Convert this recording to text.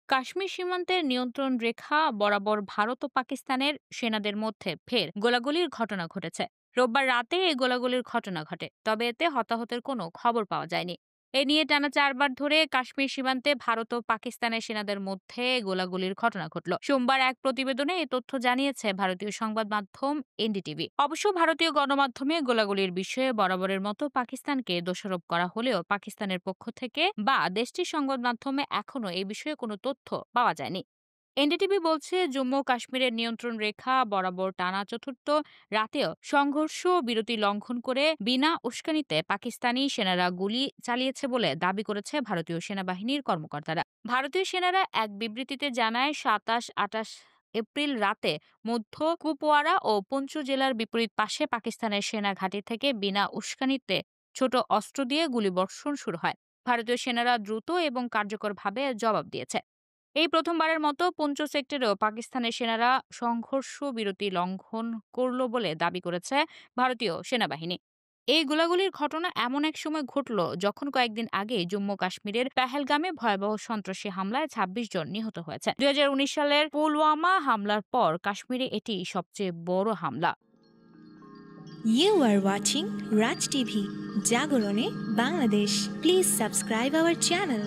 কাশ্মীর সীমান্তের নিয়ন্ত্রণ রেখা বরাবর ভারত ও পাকিস্তানের সেনাদের মধ্যে ফের গোলাগুলির ঘটনা ঘটেছে। রোববার রাতে এই গোলাগুলির ঘটনা ঘটে, তবে এতে হতাহতের কোনো খবর পাওয়া যায়নি। এ নিয়ে টানা ৪ বার ধরে কাশ্মীর সীমান্তে ভারত ও পাকিস্তানের সেনাদের মধ্যে গোলাগুলির ঘটনা ঘটল। সোমবার এক প্রতিবেদনে এই তথ্য জানিয়েছে ভারতীয় সংবাদ মাধ্যম এনডিটিভি। অবশ্য ভারতীয় গণমাধ্যমে গোলাগুলির বিষয়ে বরাবরের মতো পাকিস্তানকে দোষারোপ করা হলেও পাকিস্তানের পক্ষ থেকে বা দেশটির সংবাদ মাধ্যমে এখনো এই বিষয়ে কোনো তথ্য পাওয়া যায়নি। এনডিটিভি বলছে, জম্মু ও কাশ্মীরের নিয়ন্ত্রণ রেখা বরাবর টানা চতুর্থ রাতেও সংঘর্ষ বিরতি লঙ্ঘন করে বিনা উস্কানিতে পাকিস্তানি সেনারা গুলি চালিয়েছে বলে দাবি করেছে ভারতীয় সেনাবাহিনীর কর্মকর্তারা। ভারতীয় সেনারা এক বিবৃতিতে জানায়, ২৭-২৮ এপ্রিল রাতে মধ্য কুপওয়ারা ও পুঞ্চ জেলার বিপরীত পাশে পাকিস্তানের সেনা ঘাঁটি থেকে বিনা উস্কানিতে ছোট অস্ত্র দিয়ে গুলিবর্ষণ শুরু হয়। ভারতীয় সেনারা দ্রুত এবং কার্যকরভাবে জবাব দিয়েছে। এই প্রথমবারের মতো পুঞ্চ সেক্টরেও পাকিস্তানের সেনারা সংঘর্ষ বিরতি লঙ্ঘন করল বলে দাবি করেছে ভারতীয় সেনাবাহিনী। এই গোলাগুলির ঘটনা এমন এক সময় ঘটল যখন কয়েকদিন আগে জম্মু কাশ্মীরের পেহেলগামে ভয়াবহ সন্ত্রাসী হামলায় ২৬ জন নিহত হয়েছে। ২০১৯ সালের পুলওয়ামা হামলার পর কাশ্মীরে এটি সবচেয়ে বড় হামলা। You are watching Raj TV, Jagorone, Bangladesh. Please subscribe our channel.